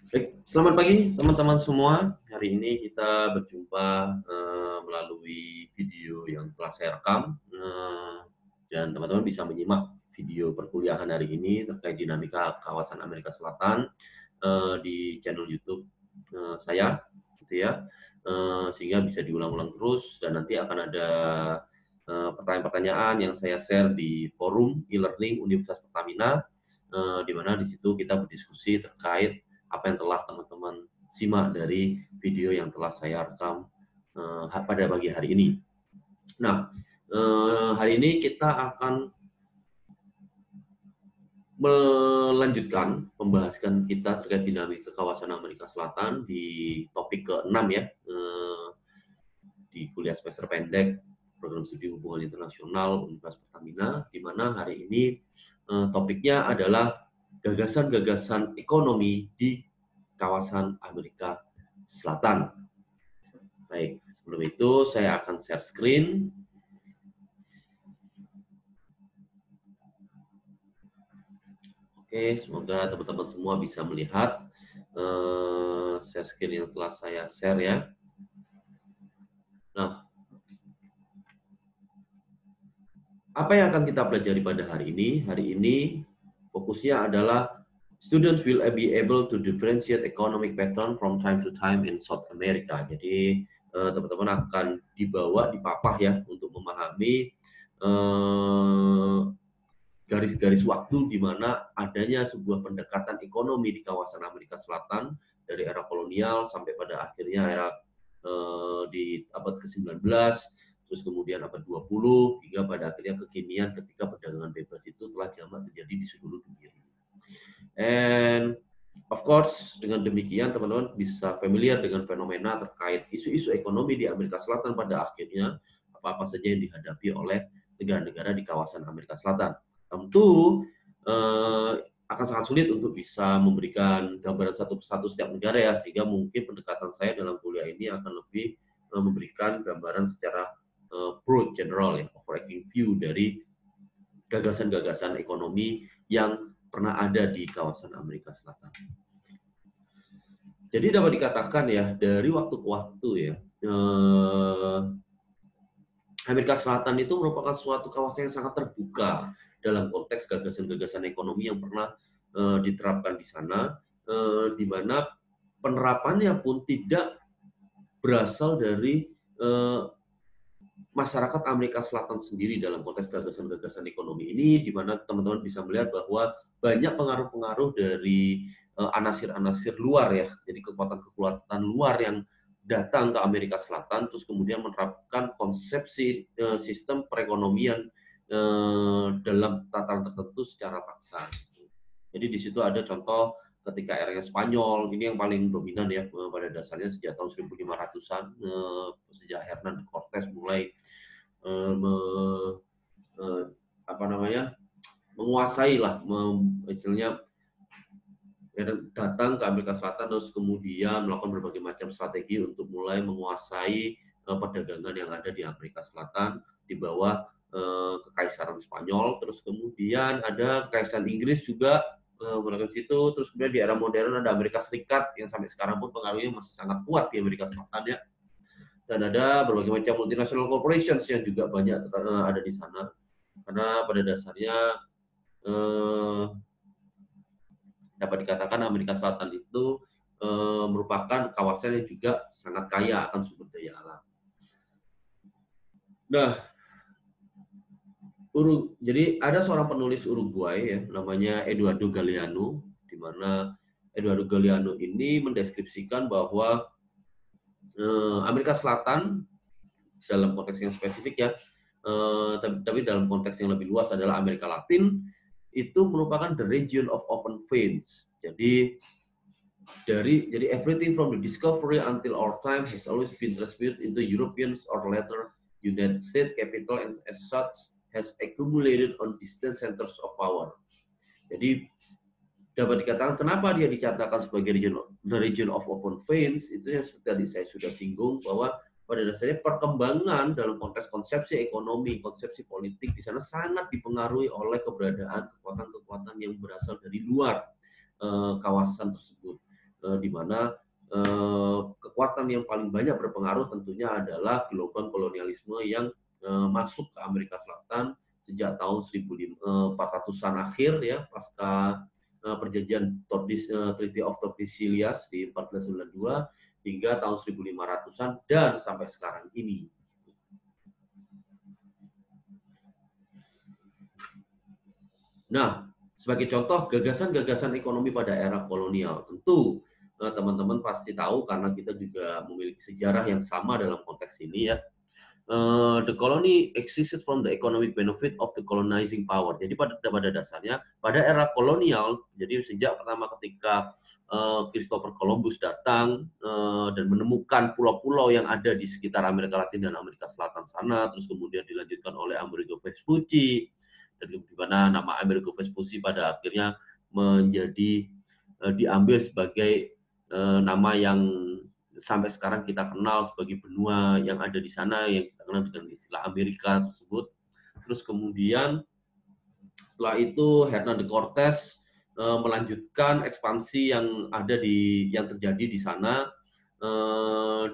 Baik, selamat pagi teman-teman semua. Hari ini kita berjumpa melalui video yang telah saya rekam, dan teman-teman bisa menyimak video perkuliahan hari ini terkait dinamika kawasan Amerika Selatan di channel YouTube saya, gitu ya. Sehingga bisa diulang-ulang terus dan nanti akan ada pertanyaan-pertanyaan yang saya share di forum e-learning Universitas Pertamina, di mana di situ kita berdiskusi terkait apa yang telah teman-teman simak dari video yang telah saya rekam pada pagi hari ini. Nah, hari ini kita akan melanjutkan pembahasan kita terkait dinamika kawasan Amerika Selatan di topik ke-6 ya, di kuliah semester pendek Program Studi Hubungan Internasional Universitas Pertamina, di mana hari ini topiknya adalah gagasan-gagasan ekonomi di kawasan Amerika Selatan. Baik, sebelum itu saya akan share screen. Oke, semoga teman-teman semua bisa melihat share screen yang telah saya share ya. Nah, apa yang akan kita pelajari pada hari ini? Hari ini fokusnya adalah students will be able to differentiate economic pattern from time to time in South America. Jadi teman-teman akan dibawa, dipapah ya untuk memahami garis-garis waktu di mana adanya sebuah pendekatan ekonomi di kawasan Amerika Selatan dari era kolonial sampai pada akhirnya era di abad ke-19, terus kemudian abad 20, hingga pada akhirnya kekinian ketika perdagangan bebas itu telah jamak terjadi di seluruh dunia. And of course, dengan demikian teman-teman bisa familiar dengan fenomena terkait isu-isu ekonomi di Amerika Selatan pada akhirnya apa-apa saja yang dihadapi oleh negara-negara di kawasan Amerika Selatan. Tentu akan sangat sulit untuk bisa memberikan gambaran satu persatu setiap negara ya, sehingga mungkin pendekatan saya dalam kuliah ini akan lebih memberikan gambaran secara broad general ya, overarching view dari gagasan-gagasan ekonomi yang pernah ada di kawasan Amerika Selatan. Jadi dapat dikatakan ya, dari waktu ke waktu ya, Amerika Selatan itu merupakan suatu kawasan yang sangat terbuka dalam konteks gagasan-gagasan ekonomi yang pernah diterapkan di sana, di mana penerapannya pun tidak berasal dari masyarakat Amerika Selatan sendiri dalam konteks gagasan-gagasan ekonomi ini, di mana teman-teman bisa melihat bahwa banyak pengaruh-pengaruh dari anasir-anasir luar ya, jadi kekuatan-kekuatan luar yang datang ke Amerika Selatan, terus kemudian menerapkan konsepsi sistem perekonomian dalam tataran tertentu secara paksa. Jadi di situ ada contoh ketika eranya Spanyol, ini yang paling dominan ya pada dasarnya sejak tahun 1500-an, sejak Hernan Cortes mulai menguasai lah, istilahnya datang ke Amerika Selatan terus kemudian melakukan berbagai macam strategi untuk mulai menguasai perdagangan yang ada di Amerika Selatan di bawah kekaisaran Spanyol, terus kemudian ada kekaisaran Inggris juga melakukan situ, terus kemudian di era modern ada Amerika Serikat yang sampai sekarang pun pengaruhnya masih sangat kuat di Amerika Selatan ya, dan ada berbagai macam multinational corporations yang juga banyak ada di sana, karena pada dasarnya dapat dikatakan Amerika Selatan itu merupakan kawasan yang juga sangat kaya akan sumber daya alam. Nah, jadi ada seorang penulis Uruguay ya, namanya Eduardo Galeano, di mana Eduardo Galeano ini mendeskripsikan bahwa Amerika Selatan dalam konteks yang spesifik ya, tapi dalam konteks yang lebih luas adalah Amerika Latin, itu merupakan the region of open veins. Jadi everything from the discovery until our time has always been transmitted into Europeans or later United States capital, and as such has accumulated on distant centers of power. Jadi dapat dikatakan kenapa dia dicatatkan sebagai the region of open veins, itu yang seperti tadi saya sudah singgung, bahwa pada dasarnya perkembangan dalam konteks konsepsi ekonomi, konsepsi politik di sana sangat dipengaruhi oleh keberadaan kekuatan-kekuatan yang berasal dari luar kawasan tersebut. di mana kekuatan yang paling banyak berpengaruh tentunya adalah gelombang kolonialisme yang masuk ke Amerika Selatan sejak tahun 1400-an akhir ya, pasca perjanjian Treaty of Tordesillas di 1492 hingga tahun 1500-an dan sampai sekarang ini. Nah, sebagai contoh gagasan-gagasan ekonomi pada era kolonial, tentu teman-teman pasti tahu karena kita juga memiliki sejarah yang sama dalam konteks ini ya. The colony existed from the economic benefit of the colonizing power. Jadi pada dasarnya pada era kolonial, jadi sejak pertama ketika Christopher Columbus datang dan menemukan pulau-pulau yang ada di sekitar Amerika Latin dan Amerika Selatan sana, terus kemudian dilanjutkan oleh Amerigo Vespucci, dan di mana nama Amerigo Vespucci pada akhirnya menjadi diambil sebagai nama yang sampai sekarang kita kenal sebagai benua yang ada di sana yang kita kenal dengan istilah Amerika tersebut. Terus kemudian setelah itu Hernando Cortés melanjutkan ekspansi yang terjadi di sana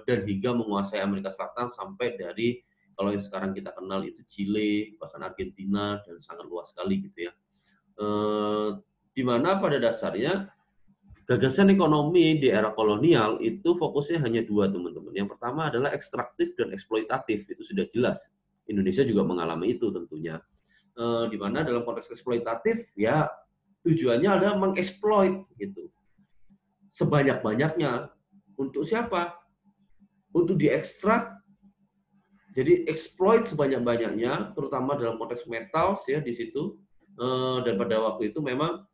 dan hingga menguasai Amerika Selatan sampai dari kalau yang sekarang kita kenal itu Chile, bahkan Argentina dan sangat luas sekali gitu ya. Di mana pada dasarnya gagasan ekonomi di era kolonial itu fokusnya hanya dua, teman-teman. Yang pertama adalah ekstraktif dan eksploitatif, itu sudah jelas. Indonesia juga mengalami itu tentunya. Di mana dalam konteks eksploitatif, ya tujuannya adalah mengeksploit gitu. Sebanyak-banyaknya. Untuk siapa? Untuk diekstrak. Jadi exploit sebanyak-banyaknya, terutama dalam konteks metals ya di situ. Dan pada waktu itu memang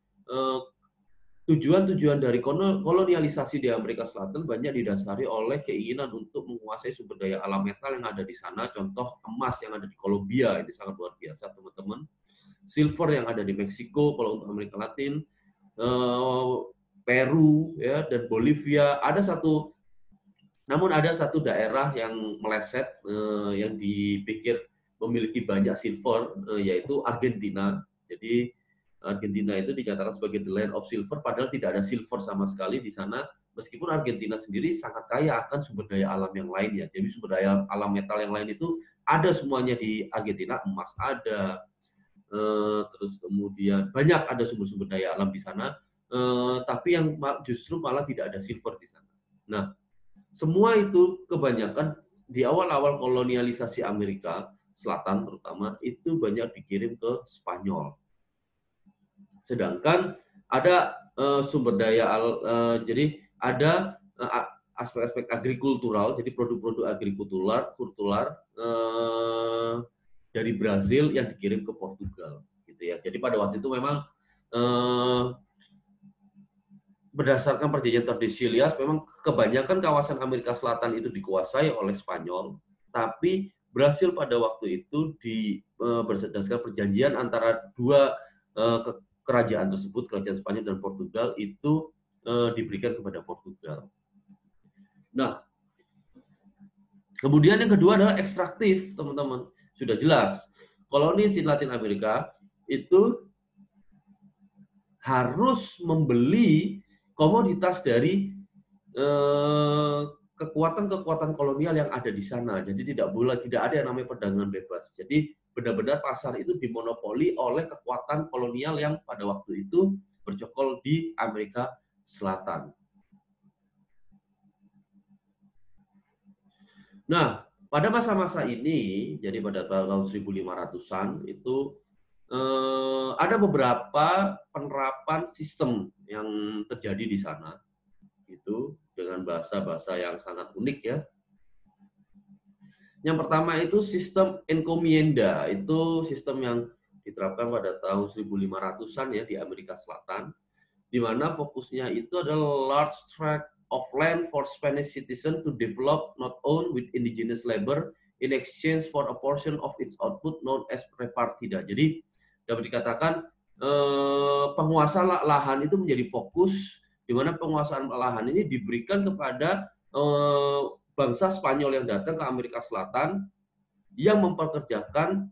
tujuan-tujuan dari kolonialisasi di Amerika Selatan banyak didasari oleh keinginan untuk menguasai sumber daya alam metal yang ada di sana. Contoh emas yang ada di Kolombia, ini sangat luar biasa teman-teman. Silver yang ada di Meksiko kalau untuk Amerika Latin, Peru ya dan Bolivia. Namun ada satu daerah yang meleset yang dipikir memiliki banyak silver, yaitu Argentina. Jadi Argentina itu dinyatakan sebagai the land of silver, padahal tidak ada silver sama sekali di sana, meskipun Argentina sendiri sangat kaya akan sumber daya alam yang lainnya. Jadi sumber daya alam metal yang lain itu ada semuanya di Argentina, emas ada, terus kemudian banyak ada sumber-sumber daya alam di sana, tapi yang justru malah tidak ada silver di sana. Nah, semua itu kebanyakan di awal-awal kolonialisasi Amerika Selatan terutama itu banyak dikirim ke Spanyol. Sedangkan ada sumber daya, jadi ada aspek-aspek agrikultural, jadi produk-produk agrikultural dari Brazil yang dikirim ke Portugal, gitu ya. Jadi pada waktu itu memang berdasarkan perjanjian Tordesillas, memang kebanyakan kawasan Amerika Selatan itu dikuasai oleh Spanyol, tapi Brasil pada waktu itu berdasarkan perjanjian antara dua kerajaan tersebut, kerajaan Spanyol dan Portugal, itu diberikan kepada Portugal. Nah, kemudian yang kedua adalah ekstraktif, teman-teman. Sudah jelas, koloni di Latin Amerika itu harus membeli komoditas dari kekuatan-kekuatan kolonial yang ada di sana. Jadi tidak ada yang namanya perdagangan bebas. Jadi benar-benar pasar itu dimonopoli oleh kekuatan kolonial yang pada waktu itu bercokol di Amerika Selatan. Nah, pada masa-masa ini, jadi pada tahun 1500-an itu ada beberapa penerapan sistem yang terjadi di sana, itu dengan bahasa-bahasa yang sangat unik ya. Yang pertama itu sistem encomienda, itu sistem yang diterapkan pada tahun 1500-an ya di Amerika Selatan, di mana fokusnya itu adalah large tract of land for Spanish citizen to develop not owned with indigenous labor in exchange for a portion of its output known as repartida. Jadi dapat dikatakan penguasa lahan itu menjadi fokus, di mana penguasaan lahan ini diberikan kepada bangsa Spanyol yang datang ke Amerika Selatan yang mempekerjakan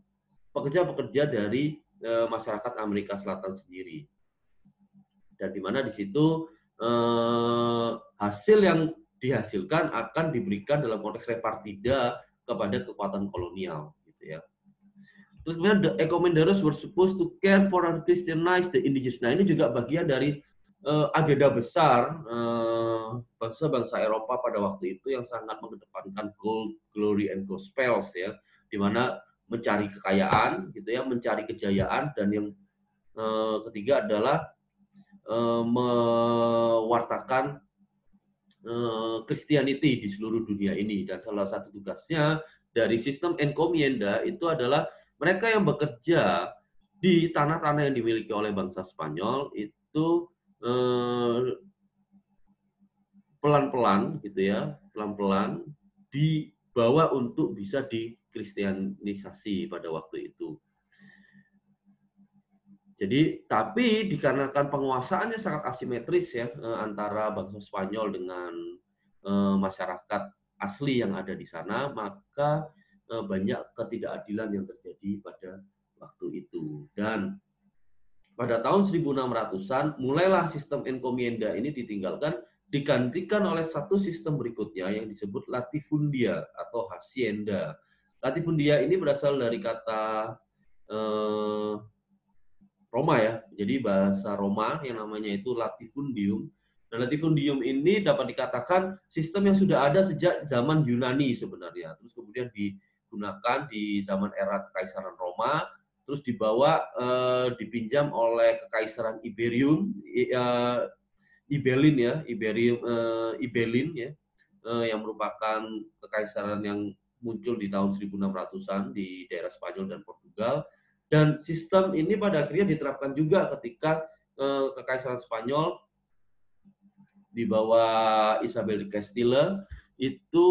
pekerja-pekerja dari masyarakat Amerika Selatan sendiri. Dan di mana di situ hasil yang dihasilkan akan diberikan dalam konteks repartida kepada kekuatan kolonial, gitu ya. Terus kemudian the Encomenderos were supposed to care for and Christianize the indigenous. Nah, ini juga bagian dari agenda besar bangsa-bangsa Eropa pada waktu itu yang sangat mengedepankan gold, glory, and gospels ya, di mana mencari kekayaan, gitu ya, mencari kejayaan, dan yang ketiga adalah mewartakan Christianity di seluruh dunia ini. Dan salah satu tugasnya dari sistem encomienda itu adalah mereka yang bekerja di tanah-tanah yang dimiliki oleh bangsa Spanyol itu pelan-pelan gitu ya, pelan-pelan dibawa untuk bisa dikristianisasi pada waktu itu. Jadi, tapi dikarenakan penguasaannya sangat asimetris ya antara bangsa Spanyol dengan masyarakat asli yang ada di sana, maka banyak ketidakadilan yang terjadi pada waktu itu. Dan pada tahun 1600-an mulailah sistem encomienda ini ditinggalkan, digantikan oleh satu sistem berikutnya yang disebut latifundia atau hacienda. Latifundia ini berasal dari kata Roma ya, jadi bahasa Roma yang namanya itu latifundium. Nah, latifundium ini dapat dikatakan sistem yang sudah ada sejak zaman Yunani sebenarnya, terus kemudian digunakan di zaman era Kekaisaran Roma, terus dibawa dipinjam oleh Kekaisaran Ibelin ya, Ibelin ya, yang merupakan kekaisaran yang muncul di tahun 1600-an di daerah Spanyol dan Portugal. Dan sistem ini pada akhirnya diterapkan juga ketika Kekaisaran Spanyol di bawah Isabel de Castilla itu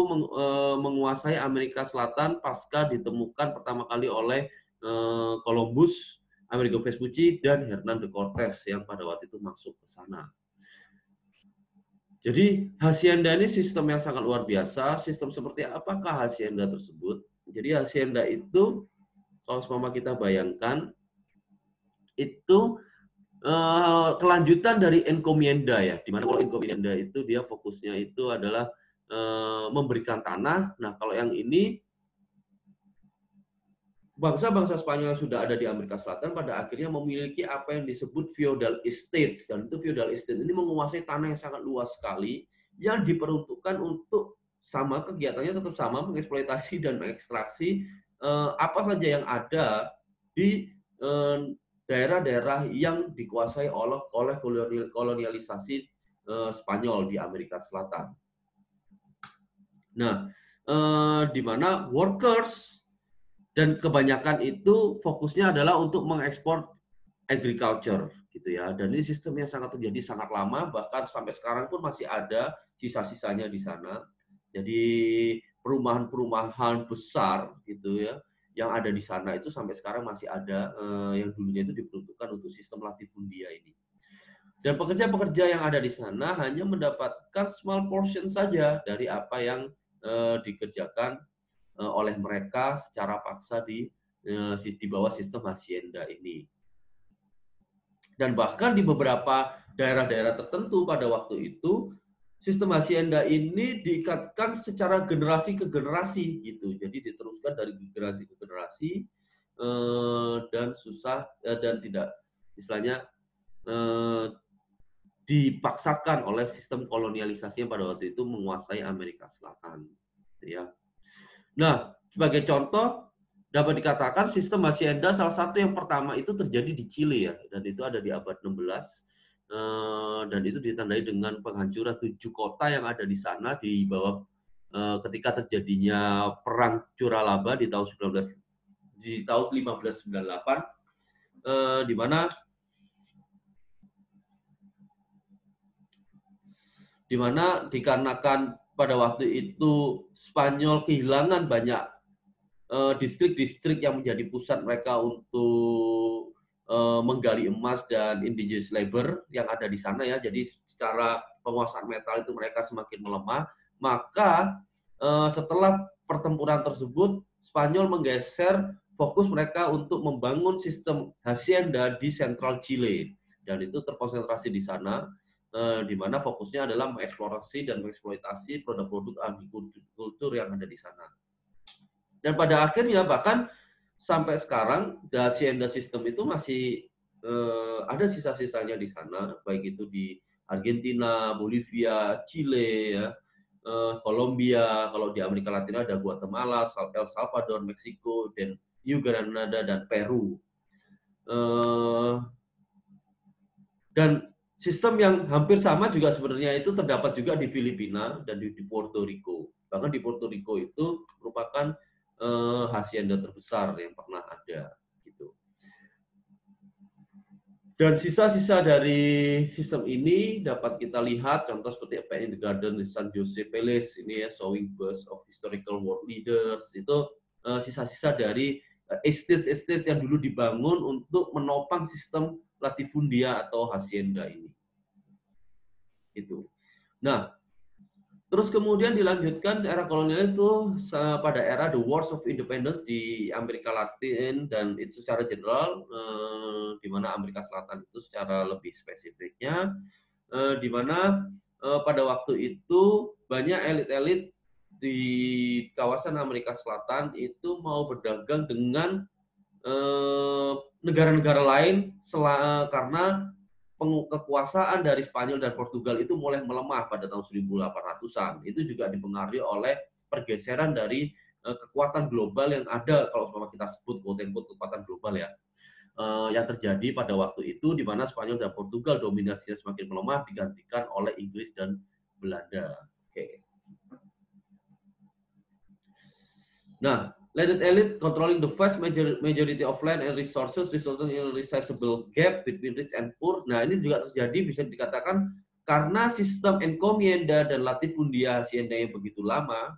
menguasai Amerika Selatan pasca ditemukan pertama kali oleh Columbus, Amerigo Vespucci, dan Hernan de Cortes yang pada waktu itu masuk ke sana. Jadi hacienda ini sistem yang sangat luar biasa. Sistem seperti apakah hacienda tersebut? Jadi hacienda itu kalau seumpama kita bayangkan itu kelanjutan dari encomienda ya, di mana kalau encomienda itu dia fokusnya itu adalah memberikan tanah. Nah, kalau yang ini bangsa-bangsa Spanyol yang sudah ada di Amerika Selatan pada akhirnya memiliki apa yang disebut feudal estate, dan itu feudal estate ini menguasai tanah yang sangat luas sekali yang diperuntukkan untuk sama kegiatannya tetap sama, mengeksploitasi dan mengekstraksi apa saja yang ada di daerah-daerah yang dikuasai oleh kolonialisasi Spanyol di Amerika Selatan. Nah, di mana workers dan kebanyakan itu fokusnya adalah untuk mengekspor agriculture gitu ya. Dan ini sistemnya sangat terjadi sangat lama, bahkan sampai sekarang pun masih ada sisa-sisanya di sana. Jadi perumahan-perumahan besar gitu ya yang ada di sana itu sampai sekarang masih ada yang dulunya itu diperuntukkan untuk sistem latifundia ini. Dan pekerja-pekerja yang ada di sana hanya mendapatkan small portion saja dari apa yang dikerjakan oleh mereka secara paksa di bawah sistem hacienda ini. Dan bahkan di beberapa daerah-daerah tertentu pada waktu itu sistem hacienda ini diikatkan secara generasi ke generasi gitu. Jadi diteruskan dari generasi ke generasi dan susah dan tidak istilahnya dipaksakan oleh sistem kolonialisasi yang pada waktu itu menguasai Amerika Selatan. Ya. Nah, sebagai contoh dapat dikatakan sistem hacienda salah satu yang pertama itu terjadi di Chile ya, dan itu ada di abad 16 dan itu ditandai dengan penghancuran 7 kota yang ada di sana di bawah ketika terjadinya perang Curalaba di tahun 1598 di mana dikarenakan pada waktu itu Spanyol kehilangan banyak distrik-distrik yang menjadi pusat mereka untuk menggali emas dan indigenous labor yang ada di sana ya. Jadi secara penguasaan metal itu mereka semakin melemah. Maka setelah pertempuran tersebut, Spanyol menggeser fokus mereka untuk membangun sistem hacienda di sentral Chile. Dan itu terkonsentrasi di sana. di mana fokusnya adalah mengeksplorasi dan mengeksploitasi produk-produk agrikultur yang ada di sana. Dan pada akhirnya bahkan sampai sekarang Hacienda System itu masih ada sisa-sisanya di sana, baik itu di Argentina, Bolivia, Chile, ya, Kolombia, kalau di Amerika Latin ada Guatemala, El Salvador, Meksiko, dan New Granada dan Peru. Dan sistem yang hampir sama juga sebenarnya itu terdapat juga di Filipina dan di Puerto Rico. Bahkan di Puerto Rico itu merupakan hacienda terbesar yang pernah ada, gitu. Dan sisa-sisa dari sistem ini dapat kita lihat, contoh seperti apa in the Garden di San Jose Palace ini ya, showing bust of historical world leaders, itu sisa-sisa dari estate-estate yang dulu dibangun untuk menopang sistem latifundia atau hacienda ini. Itu. Nah, terus kemudian dilanjutkan era kolonial itu pada era the Wars of Independence di Amerika Latin dan itu secara general, di mana Amerika Selatan itu secara lebih spesifiknya, di mana pada waktu itu banyak elit-elit di kawasan Amerika Selatan itu mau berdagang dengan negara-negara lain karena kekuasaan dari Spanyol dan Portugal itu mulai melemah pada tahun 1800-an. Itu juga dipengaruhi oleh pergeseran dari kekuatan global yang ada, kalau kita sebut quote-unquote kekuatan global ya, yang terjadi pada waktu itu, di mana Spanyol dan Portugal dominasinya semakin melemah digantikan oleh Inggris dan Belanda. Oke. Nah, landed elite controlling the vast majority of land and resources resulting in a sizable gap between rich and poor. Nah, ini juga terjadi bisa dikatakan karena sistem encomienda dan latifundia hacienda yang begitu lama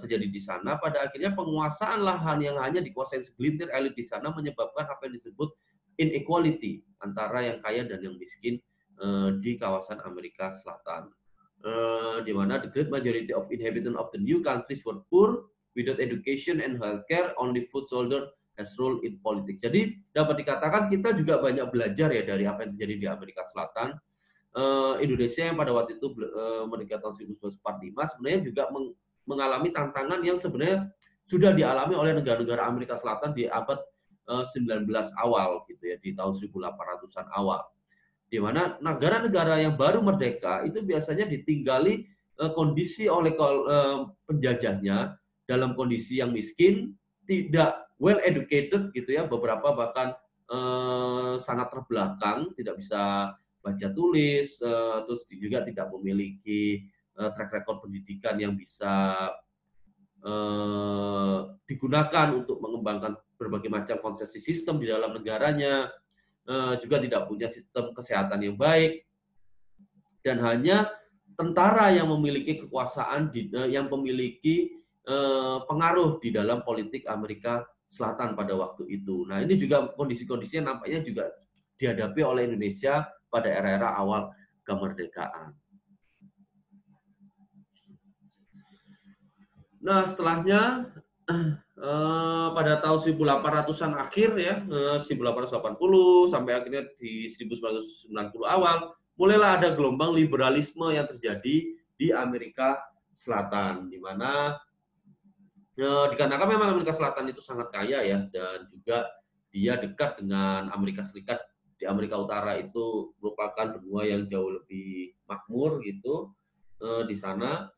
terjadi di sana, pada akhirnya penguasaan lahan yang hanya dikuasai segelintir elit di sana menyebabkan apa yang disebut inequality antara yang kaya dan yang miskin di kawasan Amerika Selatan. Di mana the great majority of inhabitants of the new countries were poor, without education and healthcare, only food soldier has role in politics. Jadi dapat dikatakan kita juga banyak belajar ya dari apa yang terjadi di Amerika Selatan. Indonesia yang pada waktu itu merdeka tahun 1945 sebenarnya juga mengalami tantangan yang sebenarnya sudah dialami oleh negara-negara Amerika Selatan di abad 19 awal gitu ya, di tahun 1800-an awal. Di mana negara-negara yang baru merdeka itu biasanya ditinggali kondisi oleh penjajahnya dalam kondisi yang miskin, tidak well educated gitu ya, beberapa bahkan sangat terbelakang, tidak bisa baca tulis, terus juga tidak memiliki track record pendidikan yang bisa digunakan untuk mengembangkan berbagai macam konsesi sistem di dalam negaranya, juga tidak punya sistem kesehatan yang baik, dan hanya tentara yang memiliki kekuasaan, yang memiliki pengaruh di dalam politik Amerika Selatan pada waktu itu. Nah, ini juga kondisi-kondisinya nampaknya juga dihadapi oleh Indonesia pada era-era awal kemerdekaan. Nah, setelahnya pada tahun 1800-an akhir ya, 1880 sampai akhirnya di 1990 awal, mulailah ada gelombang liberalisme yang terjadi di Amerika Selatan, di mana dikarenakan memang Amerika Selatan itu sangat kaya ya, dan juga dia dekat dengan Amerika Serikat. Di Amerika Utara itu merupakan benua yang jauh lebih makmur gitu di sana,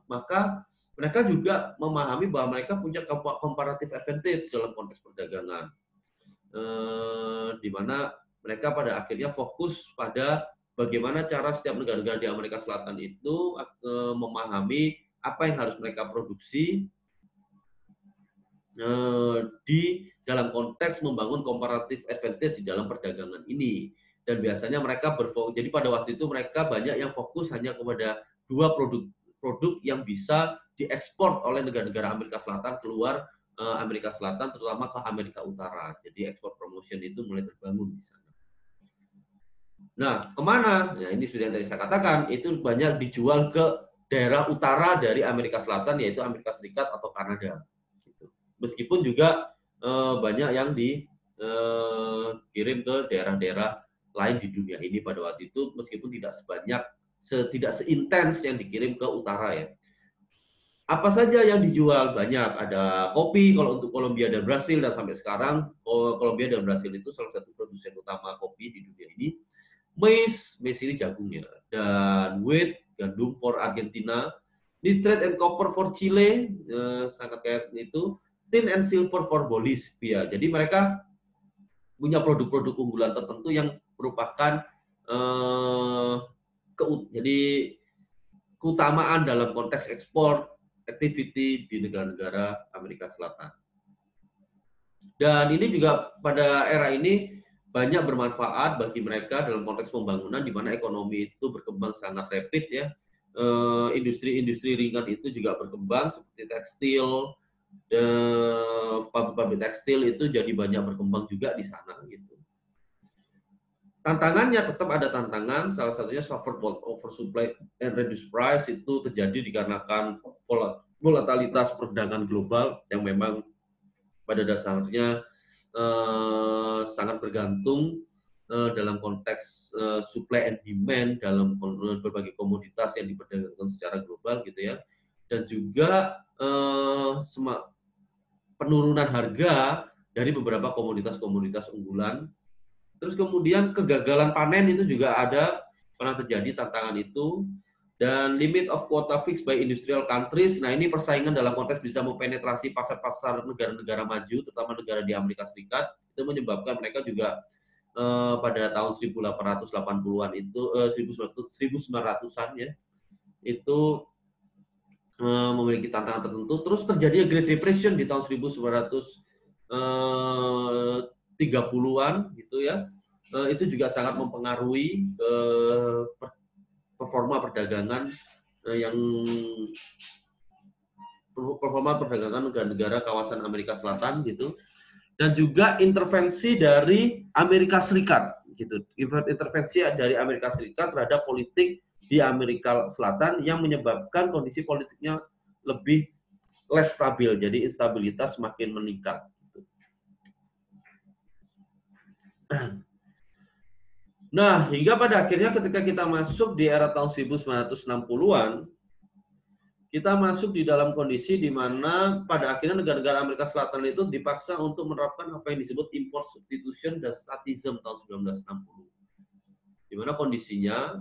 maka mereka juga memahami bahwa mereka punya comparative advantage dalam konteks perdagangan, di mana mereka pada akhirnya fokus pada bagaimana cara setiap negara-negara di Amerika Selatan itu memahami apa yang harus mereka produksi di dalam konteks membangun comparative advantage di dalam perdagangan ini. Dan biasanya mereka jadi pada waktu itu mereka banyak yang fokus hanya kepada dua produk yang bisa diekspor oleh negara-negara Amerika Selatan keluar Amerika Selatan, terutama ke Amerika Utara. Jadi ekspor promotion itu mulai terbangun di sana. Nah, kemana? Nah, ini sudah yang tadi saya katakan, itu banyak dijual ke daerah utara dari Amerika Selatan, yaitu Amerika Serikat atau Kanada. Meskipun juga banyak yang dikirim ke daerah-daerah lain di dunia ini pada waktu itu, meskipun tidak seintens yang dikirim ke utara ya. Apa saja yang dijual? Banyak. Ada kopi kalau untuk Kolombia dan Brasil, dan sampai sekarang Kolombia dan Brasil itu salah satu produsen utama kopi di dunia ini. Maize ini jagung ya. Dan wheat, gandum for Argentina. Nitrate and copper for Chile, sangat kayak itu. Tin and silver for Bolivia. Jadi mereka punya produk-produk unggulan tertentu yang merupakan jadi keutamaan dalam konteks ekspor activity di negara-negara Amerika Selatan. Dan ini juga pada era ini banyak bermanfaat bagi mereka dalam konteks pembangunan di mana ekonomi itu berkembang sangat rapid ya. Industri-industri ringan itu juga berkembang seperti tekstil, pabrik-pabrik tekstil itu jadi banyak berkembang juga di sana gitu. Tantangannya tetap ada tantangan, salah satunya suffered oversupply and reduced price itu terjadi dikarenakan volatilitas perdagangan global yang memang pada dasarnya sangat bergantung dalam konteks supply and demand dalam berbagai komoditas yang diperdagangkan secara global gitu ya, dan juga penurunan harga dari beberapa komoditas-komoditas unggulan. Terus kemudian kegagalan panen itu juga pernah terjadi tantangan itu, dan limit of quota fixed by industrial countries. Nah, ini persaingan dalam konteks bisa mempenetrasi pasar-pasar negara-negara maju, terutama negara di Amerika Serikat, itu menyebabkan mereka juga pada tahun 1880-an itu 1900-an ya, itu memiliki tantangan tertentu. Terus terjadi Great Depression di tahun 1930-an gitu ya. Itu juga sangat mempengaruhi performa perdagangan negara-negara kawasan Amerika Selatan gitu. Dan juga intervensi dari Amerika Serikat gitu. Intervensi dari Amerika Serikat terhadap politik di Amerika Selatan yang menyebabkan kondisi politiknya lebih less stabil. Jadi instabilitas semakin meningkat. Nah, hingga pada akhirnya ketika kita masuk di era tahun 1960-an, kita masuk di dalam kondisi di mana pada akhirnya negara-negara Amerika Selatan itu dipaksa untuk menerapkan apa yang disebut import substitution dan statism tahun 1960. Di mana kondisinya,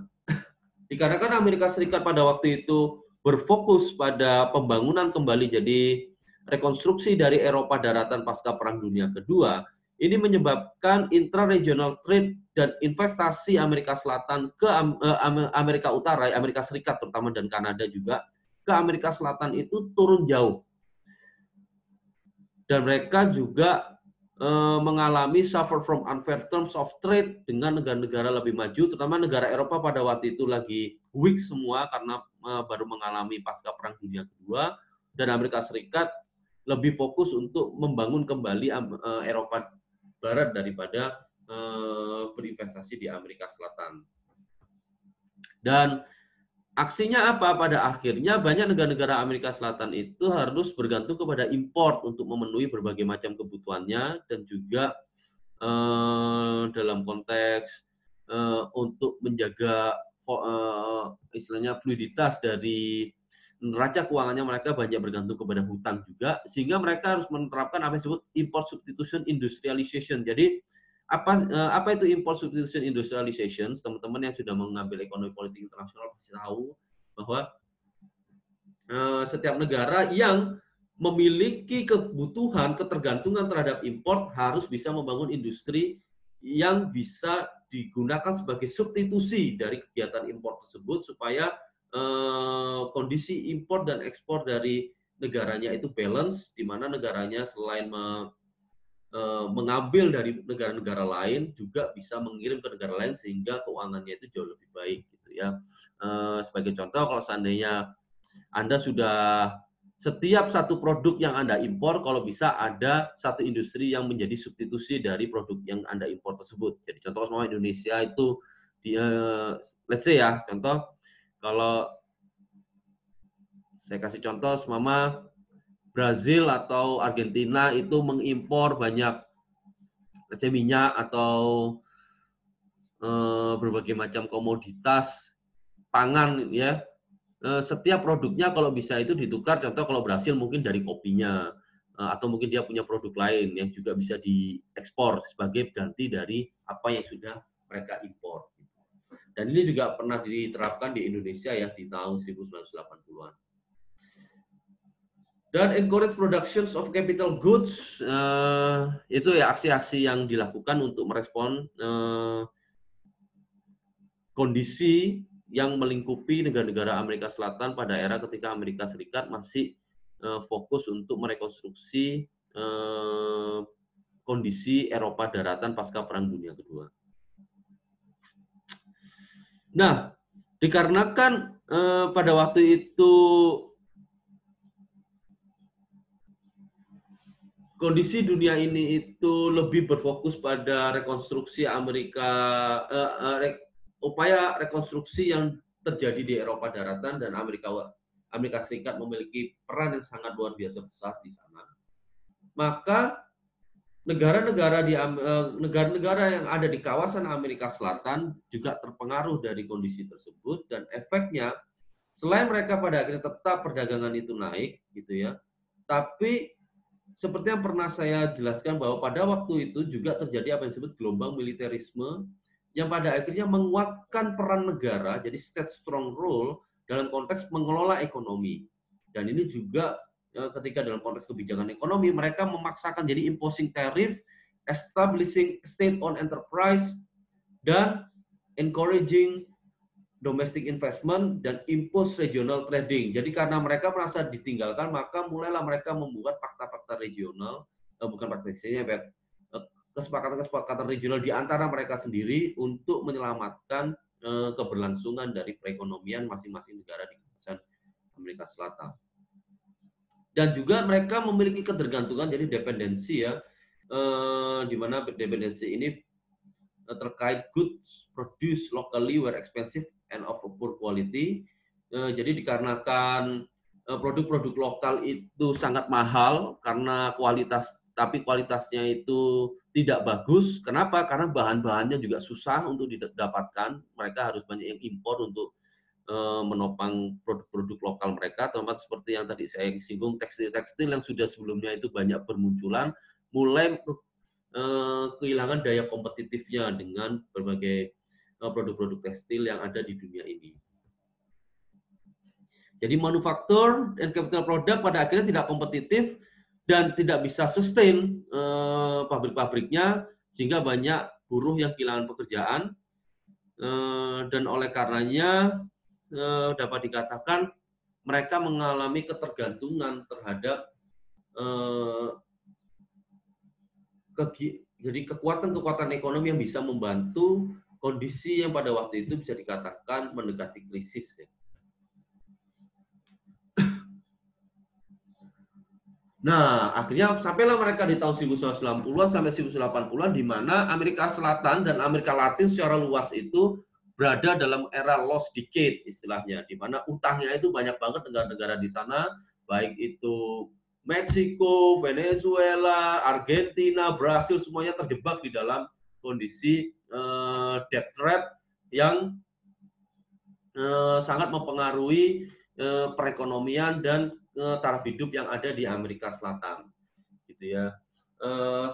dikarenakan Amerika Serikat pada waktu itu berfokus pada pembangunan kembali jadi rekonstruksi dari Eropa daratan pasca Perang Dunia Kedua, ini menyebabkan intra-regional trade dan investasi Amerika Selatan ke Amerika Utara, Amerika Serikat terutama dan Kanada juga, ke Amerika Selatan itu turun jauh. Dan mereka juga mengalami suffer from unfair terms of trade dengan negara-negara lebih maju, terutama negara Eropa pada waktu itu lagi weak semua karena baru mengalami pasca Perang Dunia Kedua, dan Amerika Serikat lebih fokus untuk membangun kembali Eropa Barat daripada berinvestasi di Amerika Selatan. Dan aksinya apa? Pada akhirnya banyak negara-negara Amerika Selatan itu harus bergantung kepada import untuk memenuhi berbagai macam kebutuhannya, dan juga dalam konteks untuk menjaga istilahnya fluiditas dari neraca keuangannya, mereka banyak bergantung kepada hutang juga, sehingga mereka harus menerapkan apa yang disebut import substitution industrialization. Jadi apa itu import substitution industrialization? Teman-teman yang sudah mengambil ekonomi politik internasional pasti tahu bahwa setiap negara yang memiliki kebutuhan ketergantungan terhadap import harus bisa membangun industri yang bisa digunakan sebagai substitusi dari kegiatan impor tersebut, supaya kondisi impor dan ekspor dari negaranya itu balance, di mana negaranya selain mengambil dari negara-negara lain juga bisa mengirim ke negara lain sehingga keuangannya itu jauh lebih baik gitu ya. Sebagai contoh, kalau seandainya Anda sudah setiap satu produk yang Anda impor, kalau bisa ada satu industri yang menjadi substitusi dari produk yang Anda impor tersebut. Jadi contoh semua Indonesia itu let's say ya, contoh kalau saya kasih contoh semama Brazil atau Argentina itu mengimpor banyak let's say minyak atau berbagai macam komoditas pangan ya. Setiap produknya kalau bisa itu ditukar, contoh kalau berhasil mungkin dari kopinya, atau mungkin dia punya produk lain yang juga bisa diekspor sebagai ganti dari apa yang sudah mereka impor. Dan ini juga pernah diterapkan di Indonesia ya di tahun 1980-an. Dan encourage productions of capital goods, itu ya aksi-aksi yang dilakukan untuk merespon kondisi yang melingkupi negara-negara Amerika Selatan pada era ketika Amerika Serikat masih fokus untuk merekonstruksi kondisi Eropa daratan pasca Perang Dunia Kedua. Nah, dikarenakan pada waktu itu kondisi dunia ini itu lebih berfokus pada rekonstruksi Amerika, upaya rekonstruksi yang terjadi di Eropa daratan, dan Amerika Serikat memiliki peran yang sangat luar biasa besar di sana. Maka negara-negara yang ada di kawasan Amerika Selatan juga terpengaruh dari kondisi tersebut, dan efeknya selain mereka pada akhirnya tetap perdagangan itu naik gitu ya, tapi seperti yang pernah saya jelaskan bahwa pada waktu itu juga terjadi apa yang disebut gelombang militerisme yang pada akhirnya menguatkan peran negara, jadi state strong role dalam konteks mengelola ekonomi. Dan ini juga ketika dalam konteks kebijakan ekonomi mereka memaksakan jadi imposing tariff, establishing state-owned enterprise, dan encouraging domestic investment, dan impose regional trading. Jadi karena mereka merasa ditinggalkan, maka mulailah mereka membuat fakta-fakta regional, bukan fakta regional, kesepakatan-kesepakatan regional di antara mereka sendiri untuk menyelamatkan keberlangsungan dari perekonomian masing-masing negara di kawasan Amerika Selatan. Dan juga mereka memiliki ketergantungan, jadi dependensi ya, di mana dependensi ini terkait goods produced locally were expensive and of poor quality. Jadi dikarenakan produk-produk lokal itu sangat mahal karena tapi kualitasnya itu tidak bagus. Kenapa? Karena bahan-bahannya juga susah untuk didapatkan. Mereka harus banyak yang impor untuk menopang produk-produk lokal mereka, terutama seperti yang tadi saya singgung, tekstil-tekstil yang sudah sebelumnya itu banyak bermunculan, mulai kehilangan daya kompetitifnya dengan berbagai produk-produk tekstil yang ada di dunia ini. Jadi manufaktur dan capital product pada akhirnya tidak kompetitif dan tidak bisa sustain pabrik-pabriknya, sehingga banyak buruh yang kehilangan pekerjaan, dan oleh karenanya dapat dikatakan mereka mengalami ketergantungan terhadap jadi kekuatan-kekuatan ekonomi yang bisa membantu kondisi yang pada waktu itu bisa dikatakan mendekati krisis. Ya. Nah, akhirnya sampailah mereka di tahun 1990-an sampai 1980-an, di mana Amerika Selatan dan Amerika Latin secara luas itu berada dalam era lost decade istilahnya, di mana utangnya itu banyak banget negara-negara di sana, baik itu Meksiko, Venezuela, Argentina, Brasil, semuanya terjebak di dalam kondisi debt trap yang sangat mempengaruhi perekonomian dan taraf hidup yang ada di Amerika Selatan, gitu ya.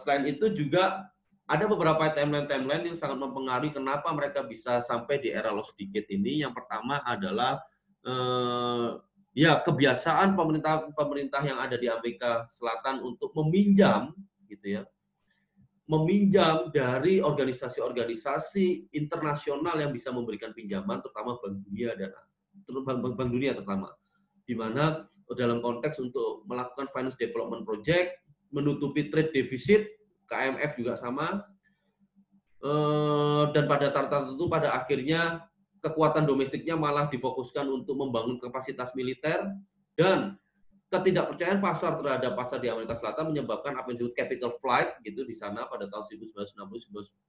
Selain itu juga ada beberapa timeline yang sangat mempengaruhi kenapa mereka bisa sampai di era lost decade ini. Yang pertama adalah ya kebiasaan pemerintah yang ada di Amerika Selatan untuk meminjam, gitu ya, meminjam dari organisasi-organisasi internasional yang bisa memberikan pinjaman, terutama Bank Dunia dan Bank Dunia terutama, di mana dalam konteks untuk melakukan finance development project, menutupi trade deficit, KMF juga sama, dan pada tertentu pada akhirnya kekuatan domestiknya malah difokuskan untuk membangun kapasitas militer, dan ketidakpercayaan pasar terhadap pasar di Amerika Selatan menyebabkan apa yang disebut capital flight gitu di sana pada tahun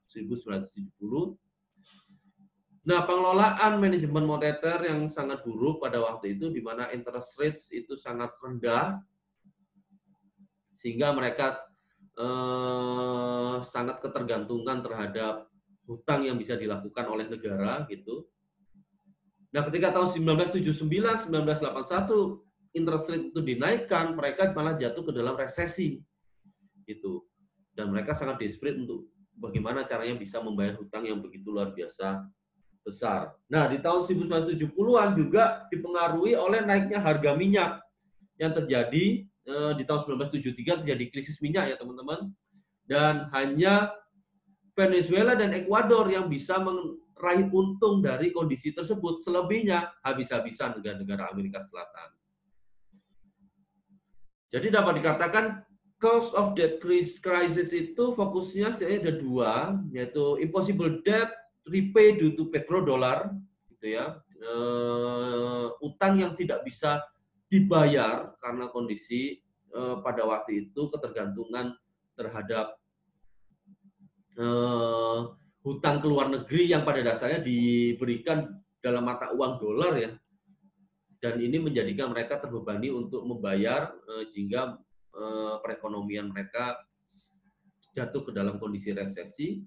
1960-1970. Nah, pengelolaan manajemen moneter yang sangat buruk pada waktu itu, di mana interest rates itu sangat rendah, sehingga mereka sangat ketergantungan terhadap hutang yang bisa dilakukan oleh negara gitu. Nah, ketika tahun 1979, 1981 interest rate itu dinaikkan, mereka malah jatuh ke dalam resesi gitu. Dan mereka sangat desperate untuk bagaimana caranya bisa membayar hutang yang begitu luar biasa besar. Nah, di tahun 1970-an juga dipengaruhi oleh naiknya harga minyak yang terjadi di tahun 1973 terjadi krisis minyak ya teman-teman. Dan hanya Venezuela dan Ekuador yang bisa meraih untung dari kondisi tersebut. Selebihnya habis-habisan negara-negara Amerika Selatan. Jadi dapat dikatakan cause of debt crisis itu fokusnya ada dua, yaitu impossible debt repay due to petrodollar, gitu ya, utang yang tidak bisa dibayar karena kondisi pada waktu itu ketergantungan terhadap hutang ke luar negeri yang pada dasarnya diberikan dalam mata uang dolar ya, dan ini menjadikan mereka terbebani untuk membayar sehingga perekonomian mereka jatuh ke dalam kondisi resesi.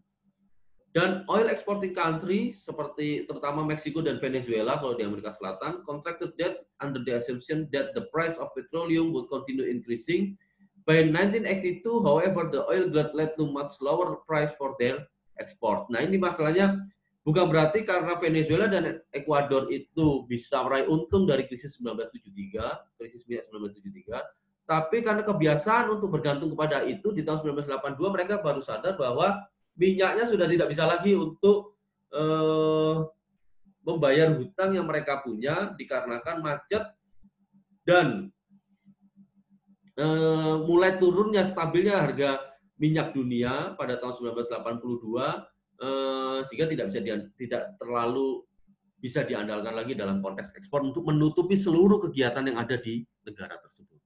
Dan oil exporting country seperti terutama Meksiko dan Venezuela kalau di Amerika Selatan contracted debt under the assumption that the price of petroleum would continue increasing. By 1982, however, the oil glut led to much lower price for their export. Nah, ini masalahnya bukan berarti karena Venezuela dan Ekuador itu bisa meraih untung dari krisis 1973, krisis minyak 1973, tapi karena kebiasaan untuk bergantung kepada itu di tahun 1982 mereka baru sadar bahwa minyaknya sudah tidak bisa lagi untuk membayar hutang yang mereka punya dikarenakan macet dan mulai turunnya stabilnya harga minyak dunia pada tahun 1982 sehingga tidak terlalu bisa diandalkan lagi dalam konteks ekspor untuk menutupi seluruh kegiatan yang ada di negara tersebut.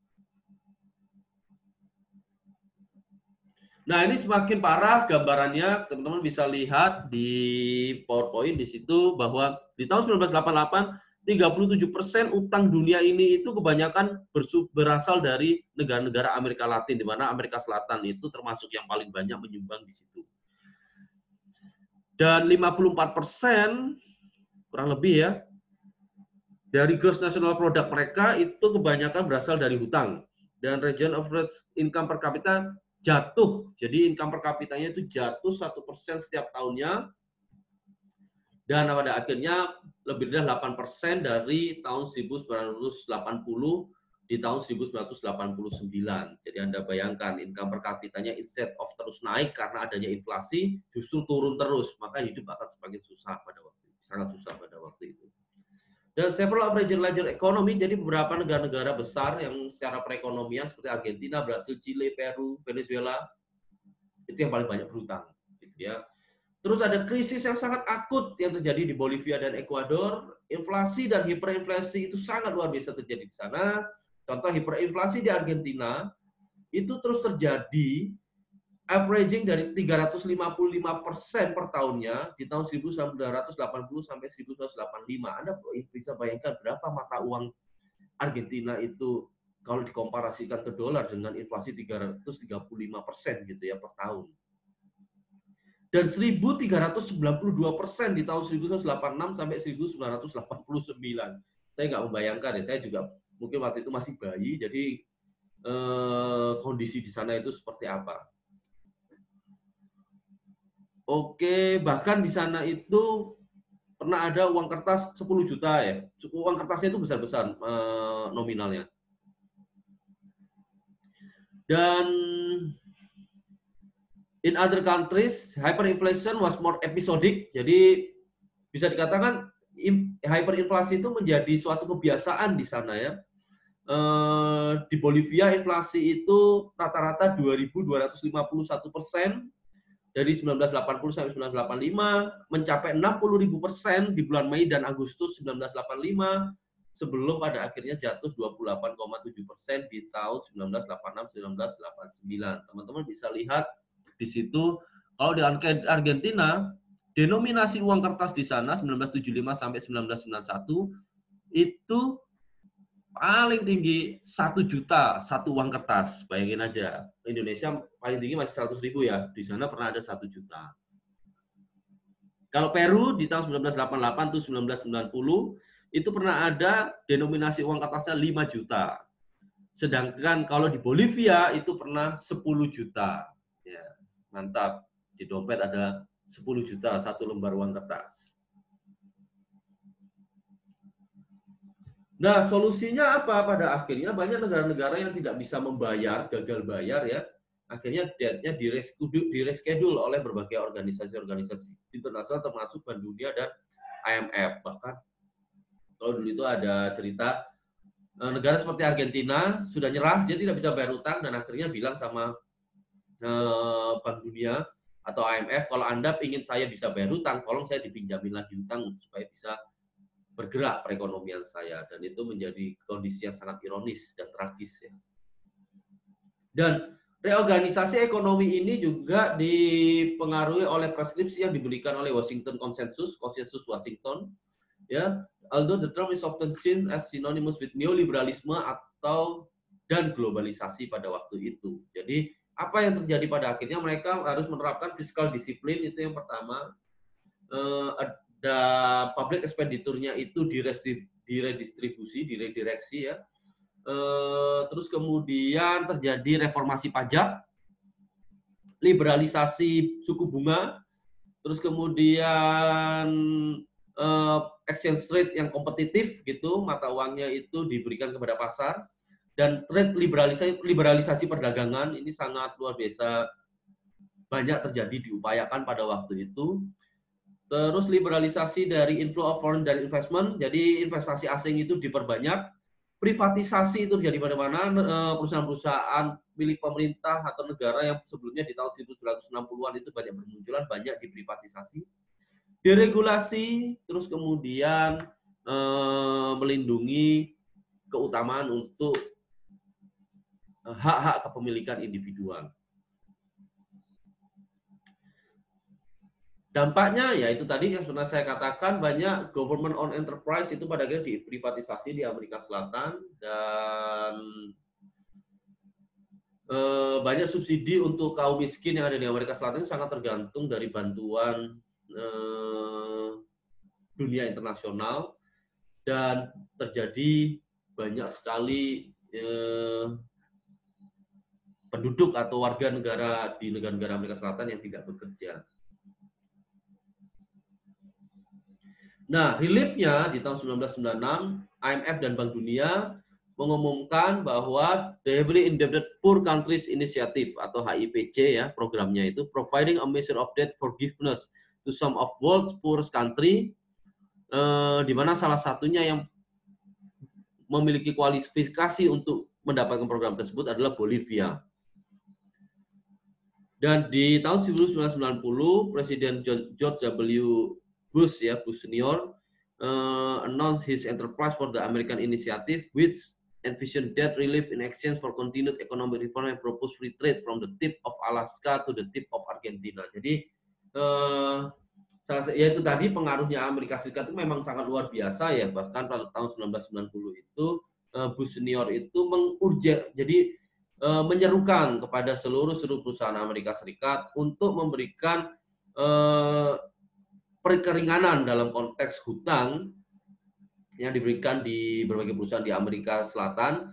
Nah, ini semakin parah gambarannya, teman-teman bisa lihat di PowerPoint di situ bahwa di tahun 1988 37% utang dunia ini itu kebanyakan berasal dari negara-negara Amerika Latin, di mana Amerika Selatan itu termasuk yang paling banyak menyumbang di situ. Dan 54% kurang lebih ya dari gross national product mereka itu kebanyakan berasal dari hutang. Dan region average income per capita jatuh, jadi income per kapitanya itu jatuh 1% setiap tahunnya, dan pada akhirnya lebih dari 8% dari tahun 1980 di tahun 1989. Jadi Anda bayangkan income per kapitanya instead of terus naik karena adanya inflasi, justru turun terus, maka hidup akan semakin susah pada waktu itu, sangat susah pada waktu itu. Dan several of regional larger economy, jadi beberapa negara-negara besar yang secara perekonomian seperti Argentina, Brasil, Chile, Peru, Venezuela, itu yang paling banyak berhutang. Gitu ya. Terus ada krisis yang sangat akut yang terjadi di Bolivia dan Ekuador. Inflasi dan hiperinflasi itu sangat luar biasa terjadi di sana. Contoh hiperinflasi di Argentina itu terus terjadi averaging dari 355% per tahunnya di tahun 1980 sampai 1985. Anda bisa bayangkan berapa mata uang Argentina itu kalau dikomparasikan ke dolar dengan inflasi 335% gitu ya per tahun. Dan 1.392% di tahun 1986 sampai 1989. Saya nggak membayangkan ya, saya juga mungkin waktu itu masih bayi, jadi kondisi di sana itu seperti apa. Oke, bahkan di sana itu pernah ada uang kertas 10 juta ya. Uang kertasnya itu besar-besar nominalnya. Dan in other countries, hyperinflation was more episodic. Jadi bisa dikatakan hyperinflasi itu menjadi suatu kebiasaan di sana ya. Di Bolivia inflasi itu rata-rata 2.251% dari 1980 sampai 1985, mencapai 60.000% di bulan Mei dan Agustus 1985, sebelum pada akhirnya jatuh 28,7% di tahun 1986-1989. Teman-teman bisa lihat di situ, kalau di Argentina, denominasi uang kertas di sana 1975 sampai 1991 itu paling tinggi 1 juta satu uang kertas. Bayangin aja, Indonesia paling tinggi masih 100.000 ya. Di sana pernah ada 1 juta. Kalau Peru di tahun 1988 to 1990 itu pernah ada denominasi uang kertasnya 5 juta. Sedangkan kalau di Bolivia itu pernah 10 juta. Ya, mantap. Di dompet ada 10 juta satu lembar uang kertas. Nah, solusinya apa? Pada akhirnya banyak negara-negara yang tidak bisa membayar, gagal bayar ya. Akhirnya debt-nya direschedule oleh berbagai organisasi-organisasi internasional termasuk Bank Dunia dan IMF. Bahkan kalau dulu itu ada cerita negara seperti Argentina sudah nyerah, dia tidak bisa bayar utang dan akhirnya bilang sama Bank Dunia atau IMF, kalau Anda ingin saya bisa bayar utang, tolong saya dipinjamin lagi utang supaya bisa bergerak perekonomian saya, dan itu menjadi kondisi yang sangat ironis dan tragis ya. Dan reorganisasi ekonomi ini juga dipengaruhi oleh preskripsi yang diberikan oleh Washington Consensus Washington ya. Although the term is often seen as synonymous with neoliberalisme atau dan globalisasi pada waktu itu. Jadi apa yang terjadi pada akhirnya mereka harus menerapkan fiskal disiplin, itu yang pertama. Ada public expenditure-nya itu diredireksi ya. Terus kemudian terjadi reformasi pajak, liberalisasi suku bunga, terus kemudian exchange rate yang kompetitif gitu, mata uangnya itu diberikan kepada pasar, dan trade liberalisasi perdagangan ini sangat luar biasa banyak terjadi, diupayakan pada waktu itu. Terus liberalisasi dari inflow of foreign direct investment, jadi investasi asing itu diperbanyak. Privatisasi itu terjadi pada mana perusahaan-perusahaan milik pemerintah atau negara yang sebelumnya di tahun 1960-an itu banyak bermunculan, banyak diprivatisasi. Deregulasi, terus kemudian melindungi keutamaan untuk hak-hak kepemilikan individual. Dampaknya ya itu tadi yang sudah saya katakan, banyak government owned enterprise itu pada akhirnya diprivatisasi di Amerika Selatan, dan banyak subsidi untuk kaum miskin yang ada di Amerika Selatan sangat tergantung dari bantuan dunia internasional, dan terjadi banyak sekali penduduk atau warga negara di negara-negara Amerika Selatan yang tidak bekerja. Nah, reliefnya di tahun 1996, IMF dan Bank Dunia mengumumkan bahwa the Heavily Indebted Poor Countries Initiative atau HIPC ya, programnya itu providing a measure of debt forgiveness to some of world's poorest country, di mana salah satunya yang memiliki kualifikasi untuk mendapatkan program tersebut adalah Bolivia. Dan di tahun 1990, Presiden George W. Bush Senior announced his enterprise for the American Initiative, which envisioned debt relief in exchange for continued economic reform and proposed free trade from the tip of Alaska to the tip of Argentina. Jadi yaitu tadi pengaruhnya Amerika Serikat itu memang sangat luar biasa ya. Bahkan pada tahun 1990 itu Bush Senior itu menyerukan kepada seluruh perusahaan Amerika Serikat untuk memberikan perkeringanan dalam konteks hutang yang diberikan di berbagai perusahaan di Amerika Selatan,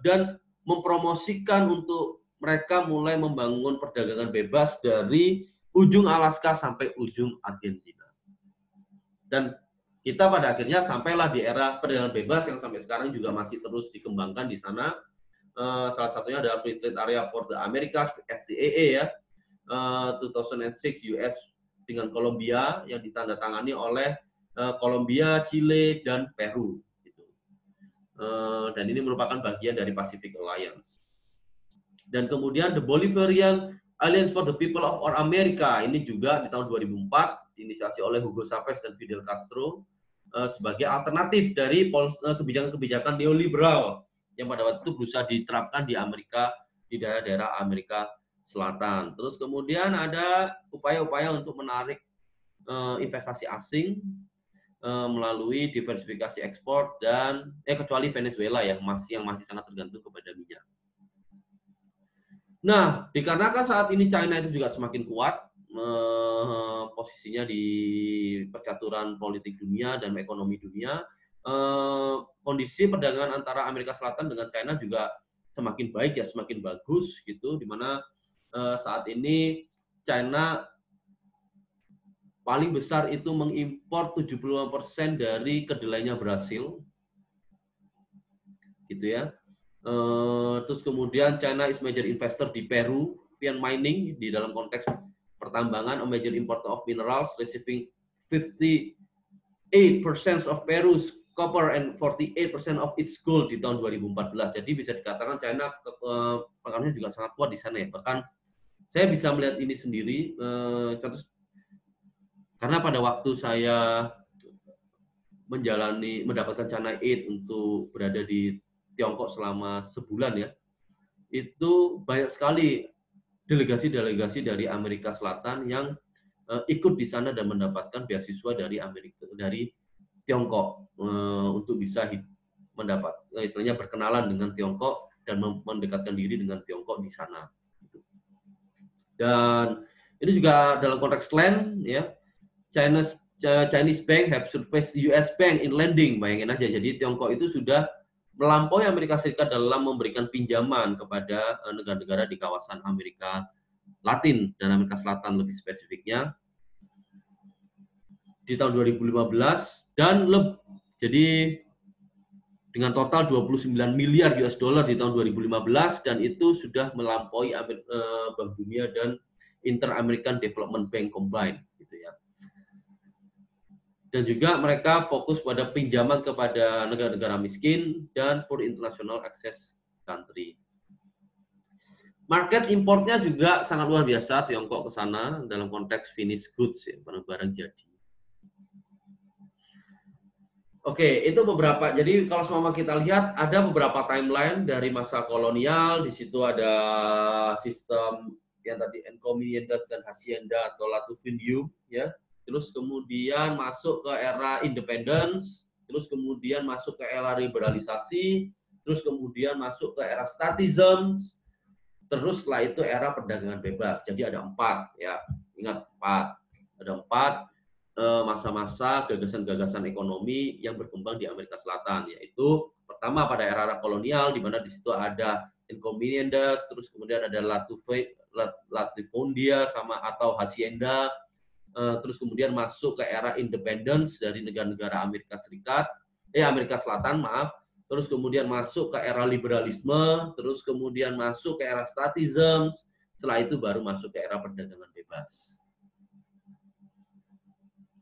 dan mempromosikan untuk mereka mulai membangun perdagangan bebas dari ujung Alaska sampai ujung Argentina. Dan kita pada akhirnya sampailah di era perdagangan bebas yang sampai sekarang juga masih terus dikembangkan di sana. Salah satunya adalah Free Trade Area for the Americas, FTAA ya, 2006 US dengan Kolombia yang ditandatangani oleh Kolombia, Chile, dan Peru. Gitu. Dan ini merupakan bagian dari Pacific Alliance. Dan kemudian the Bolivarian Alliance for the People of America, ini juga di tahun 2004 diinisiasi oleh Hugo Chavez dan Fidel Castro sebagai alternatif dari kebijakan-kebijakan neoliberal yang pada waktu itu berusaha diterapkan di Amerika, di daerah-daerah Amerika Selatan. Terus kemudian ada upaya-upaya untuk menarik investasi asing melalui diversifikasi ekspor dan kecuali Venezuela yang masih sangat tergantung kepada minyak. Nah, dikarenakan saat ini China itu juga semakin kuat, posisinya di percaturan politik dunia dan ekonomi dunia. Kondisi perdagangan antara Amerika Selatan dengan China juga semakin baik ya, semakin bagus gitu, di mana saat ini China paling besar itu mengimpor 75% dari kedelainya Brasil, gitu ya. Terus kemudian China is major investor di Peruvian mining di dalam konteks pertambangan, a major importer of minerals, receiving 58% of Peru's copper and 48% of its gold di tahun 2014. Jadi bisa dikatakan China pengaruhnya juga sangat kuat di sana ya. Bahkan saya bisa melihat ini sendiri, karena pada waktu saya mendapatkan China Aid untuk berada di Tiongkok selama sebulan ya, itu banyak sekali delegasi-delegasi dari Amerika Selatan yang ikut di sana dan mendapatkan beasiswa dari Tiongkok untuk bisa mendapat istilahnya berkenalan dengan Tiongkok dan mendekatkan diri dengan Tiongkok di sana. Dan ini juga dalam konteks land ya, Chinese bank have surpassed US bank in lending, bayangin aja. Jadi Tiongkok itu sudah melampaui Amerika Serikat dalam memberikan pinjaman kepada negara-negara di kawasan Amerika Latin dan Amerika Selatan lebih spesifiknya di tahun 2015 dan jadi dengan total 29 miliar US dollar di tahun 2015 dan itu sudah melampaui Bank Dunia dan Inter-American Development Bank combined gitu ya. Dan juga mereka fokus pada pinjaman kepada negara-negara miskin dan poor international access country. Market importnya juga sangat luar biasa Tiongkok ke sana dalam konteks finished goods ya, barang-barang jadi. Oke, itu beberapa. Jadi kalau semua kita lihat ada beberapa timeline dari masa kolonial. Di situ ada sistem yang tadi encomiendas dan hacienda atau latifundium ya. Terus kemudian masuk ke era independence, terus kemudian masuk ke era liberalisasi, terus kemudian masuk ke era statism, terus setelah itu era perdagangan bebas. Jadi ada 4 ya, ingat 4. Ada 4 masa-masa gagasan-gagasan ekonomi yang berkembang di Amerika Selatan, yaitu pertama pada era kolonial di mana di situ ada encomiendas, terus kemudian ada latifundia sama atau hacienda. Terus kemudian masuk ke era independence dari negara-negara Amerika Selatan, maaf. Terus kemudian masuk ke era liberalisme, terus kemudian masuk ke era statism, setelah itu baru masuk ke era perdagangan bebas.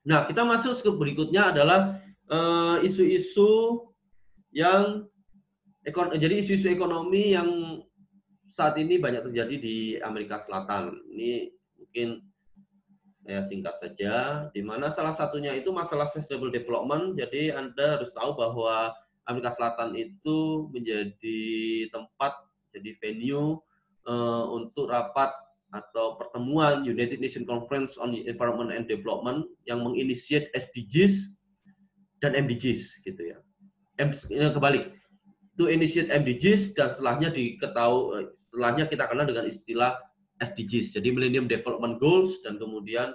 Nah, kita masuk ke berikutnya adalah isu-isu yang jadi isu-isu ekonomi yang saat ini banyak terjadi di Amerika Selatan. Ini mungkin saya singkat saja, di mana salah satunya itu masalah sustainable development. Jadi Anda harus tahu bahwa Amerika Selatan itu menjadi tempat, jadi venue untuk rapat atau pertemuan United Nations Conference on Environment and Development yang menginisiat SDGs dan MDGs gitu ya. Kebalik, to initiate MDGs dan setelahnya kita kenal dengan istilah SDGs, jadi Millennium Development Goals, dan kemudian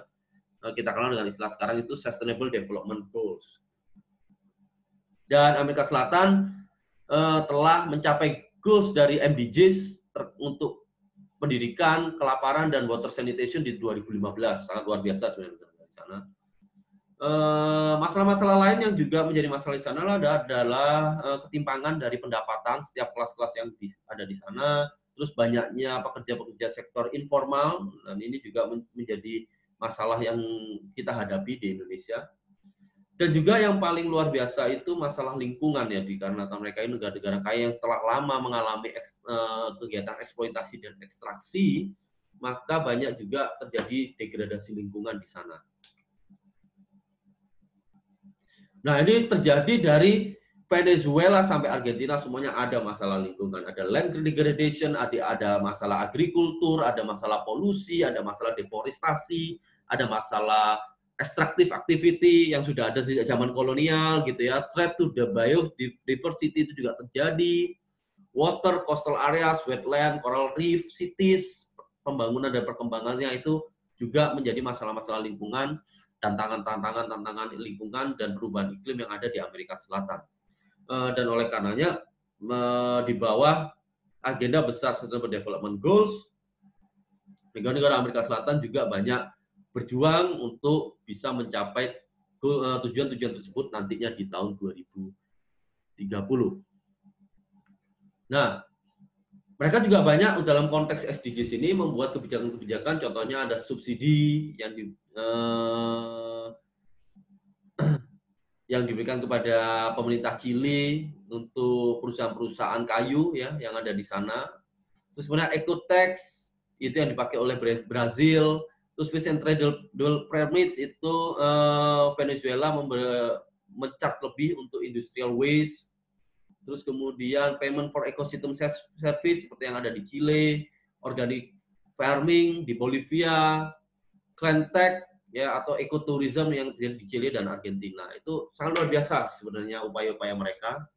kita kenal dengan istilah sekarang itu Sustainable Development Goals. Dan Amerika Selatan telah mencapai goals dari MDGs untuk pendidikan, kelaparan, dan water sanitation di 2015. Sangat luar biasa sebenarnya di sana. Masalah-masalah lain yang juga menjadi masalah di sana adalah ketimpangan dari pendapatan setiap kelas-kelas yang ada di sana, terus banyaknya pekerja-pekerja sektor informal, dan ini juga menjadi masalah yang kita hadapi di Indonesia. Dan juga yang paling luar biasa itu masalah lingkungan ya, dikarenakan mereka ini negara-negara kaya yang setelah lama mengalami kegiatan eksploitasi dan ekstraksi, maka banyak juga terjadi degradasi lingkungan di sana. Nah, ini terjadi dari Venezuela sampai Argentina, semuanya ada masalah lingkungan. Ada land degradation, ada masalah agrikultur, ada masalah polusi, ada masalah deforestasi, ada masalah extractive activity yang sudah ada sejak zaman kolonial gitu ya. Threat to the biodiversity itu juga terjadi. Water, coastal areas, wetland, coral reef, cities, pembangunan dan perkembangannya itu juga menjadi masalah-masalah lingkungan, tantangan lingkungan dan perubahan iklim yang ada di Amerika Selatan. Dan oleh karenanya di bawah agenda besar Sustainable Development Goals, negara-negara Amerika Selatan juga banyak berjuang untuk bisa mencapai tujuan-tujuan tersebut nantinya di tahun 2030. Nah, mereka juga banyak dalam konteks SDGs ini membuat kebijakan-kebijakan, contohnya ada subsidi yang diberikan kepada pemerintah Chili untuk perusahaan-perusahaan kayu ya yang ada di sana. Terus kemudian eco-tax itu yang dipakai oleh Brazil. Terus Fish and Trade Permits itu Venezuela men-charge lebih untuk industrial waste. Terus kemudian payment for ecosystem service seperti yang ada di Chile, organic farming di Bolivia, clean tech ya atau ekoturism yang terjadi di Chile dan Argentina. Itu sangat luar biasa sebenarnya upaya-upaya mereka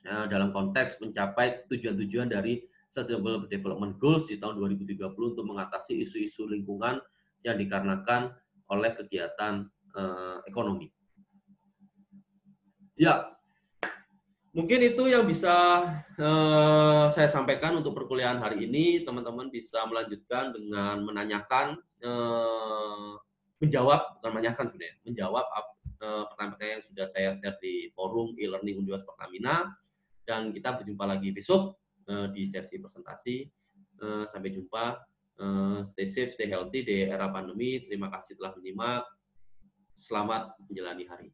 dalam konteks mencapai tujuan-tujuan dari Sustainable Development Goals di tahun 2030 untuk mengatasi isu-isu lingkungan yang dikarenakan oleh kegiatan ekonomi. Ya, mungkin itu yang bisa saya sampaikan untuk perkuliahan hari ini. Teman-teman bisa melanjutkan dengan menanyakan, menjawab, bukan menanyakan sebenarnya, menjawab pertanyaan-pertanyaan yang sudah saya share di forum e-learning Universitas Pertamina. Dan kita berjumpa lagi besok di sesi presentasi. Sampai jumpa. Stay safe, stay healthy di era pandemi. Terima kasih telah menyimak. Selamat menjalani hari.